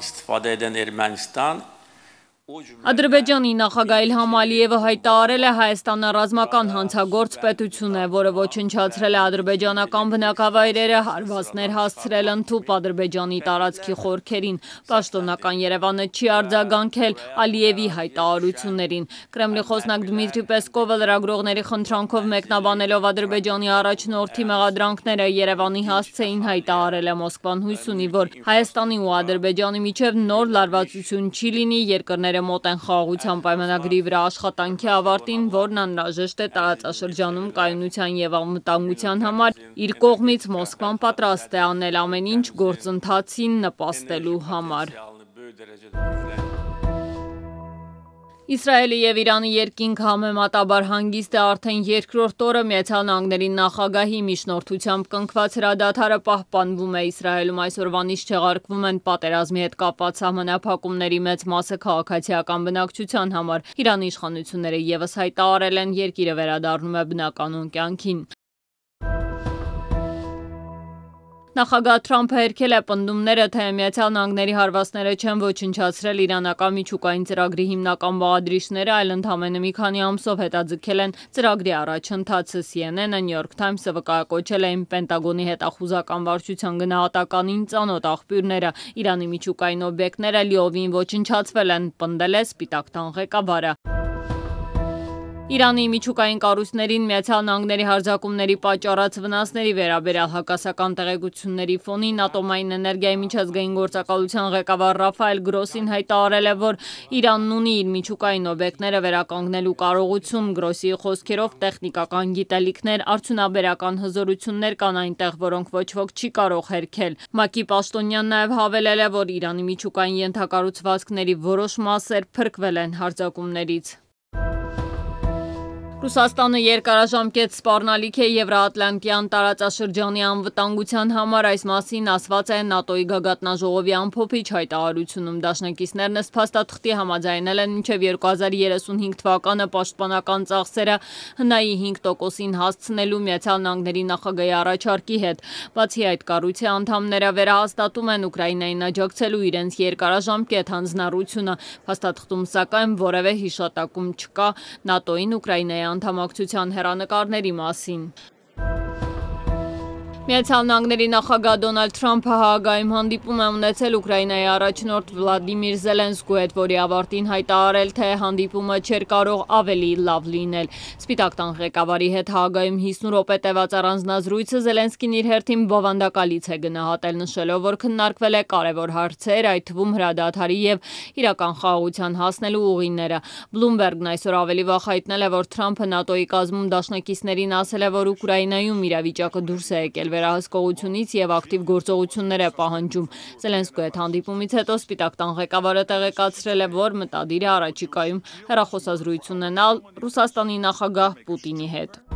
istifade eden Ermənistan Ադրբեջանի նախագահ Իլհամ Ալիևը հայտարարել է Հայաստանը ռազմական հանցագործ պետություն է, որը ոչնչացրել է ադրբեջանական բնակավայրերը, հարվածներ հասցրել ընդհուպ Ադրբեջանի տարածքի խորքերին։ Պաշտոնական Երևանը չի արձագանքել Ալիևի հայտարարություններին։ Կրեմլի խոսնակ Դմիտրի Պեսկովը լրագրողների խնդրանքով մեկնաբանելով Ադրբեջանի առաջնորդի մեղադրանքները Երևանի հասցեին հայտարարել է Մոսկվան հույս ունի, որ Հայաստանի ու Ադրբեջանի միջև նոր լարվածություն չի լինի, երկրները մոտ են խաղաղության պայմանագրի վրա աշխատանքի ավարտին, որն անհրաժեշտ է տարածաշրջանում կայունության և անվտանգության համար, իր կողմից Մոսկվան պատրաստ է անել ամեն ինչ գործընթացին նպաստելու համար։ Իսրայելի և Իրանի երկինքը համեմատաբար հանգիստ է արդեն երկրորդ օրը Միացյալ Նահանգների նախագահի միջնորդությամբ կնքված հրադադարը պահպանվում է Իսրայելում այսօրվանից չեղարկվում են պատերազմի հետ կապված սահմանափակումների մեծ մասը քաղաքացիական բնակչության համար։ Իրանի իշխանությունները ևս հայտարարել են երկիրը վերադառնում է բնականոն կյանքին։ Նախագահ Թրամփը հերքել է պնդումները, թե Միացյալ Նահանգների հարվածները չեն ոչնչացրել իրանական միջուկային ծրագրի հիմնական բաղադրիչները, այլ ընդամենը մի քանի ամսով հետաձգել են ծրագրի առաջընթացը։ CNN-ը, New York Times-ը վկայակոչել էին Պենտագոնի հետախուզական վարչության գնահատականին ծանոթ աղբյուրները։ Իրանի միջուկային օբյեկտները լիովին ոչնչացվել են, պնդել է Սպիտակ տան ղեկավարը։ Իրանի միջուկային կառույցներին Միացյալ Նահանգների հարձակումների պատճառած վնասների վերաբերյալ հակասական տեղեկությունների ֆոնին Ատոմային էներգիայի միջազգային գործակալության ղեկավար Ռաֆայել Գրոսին հայտարարել է, որ Իրանն ունի իր միջուկային օբյեկտները վերականգնելու կարողություն։ Գրոսի խոսքերով տեխնիկական գիտելիքներ, արդյունաբերական հզորություններ կան այնտեղ, որոնք ոչ ոք չի կարող հերքել։ ՄԱԿ-ի պաշտոնյան նաև հավելել է, որ Իրանի միջուկային ենթակառուցվածքների որոշ մասեր փրկվել են հարձակումներից։ Ռուսաստանը երկարաժամկետ սպառնալիք է Եվրաատլանտյան տարածաշրջանի անվտանգության համար, այս մասին ասված է ՆԱՏՕ-ի գագաթնաժողովի ամփոփիչ հայտարարությունում։ Դաշնակիցներն ըստ փաստաթղթի համաձայնել են մինչև 2035 թվականը պաշտպանական ծախսերը ՀՆԱ-ի 5%-ին հասցնելու Միացյալ Նահանգների նախագահի առաջարկի հետ։ Բացի այդ, կառույցի անդամները վերահաստատում են Ուկրաինային աջակցելու իրենց երկարաժամկետ հանձնառությունը։ Փաստաթղթում սակայն որևէ հիշատակում չկա ՆԱՏՕ-ին Ուկրաինայի անդամակցության հեռանկարների մասին։ Միացյալ Նահանգների նախագահ Դոնալդ Թրամփը Հաագայում հանդիպում է ունեցել Ուկրաինայի առաջնորդ Վլադիմիր Զելենսկու հետ, որի ավարտին հայտարարել, թե հանդիպումը չէր կարող ավելի լավ լինել։ Սպիտակ տան ղեկավարի հետ Հաագայում 50 րոպե տևած առանձնազրույցը Զելենսկին իր հերթին բովանդակալից է գնահատել, նշելով, որ քննարկվել է կարևոր հարցեր, այդ թվում հրադադարի և իրական խաղաղության հասնելու ուղիները։ Բլումբերգն այսօր ավելի վաղ հայտնել է, որ Թրամփը ՆԱՏՕ-ի կազմում դաշնակիցներին ասել է, որ Ուկրաինայում իրավիճակը դուրս է եկել վերահսկողությունից և ակտիվ գործողություններ է պահանջում։ Զելենսկու հետ հանդիպումից հետո Սպիտակ տան ղեկավարը տեղեկացրել է, որ մտադիր է առաջիկայում հեռախոսազրույց ունենալ Ռուսաստանի նախագահ Պուտինի հետ։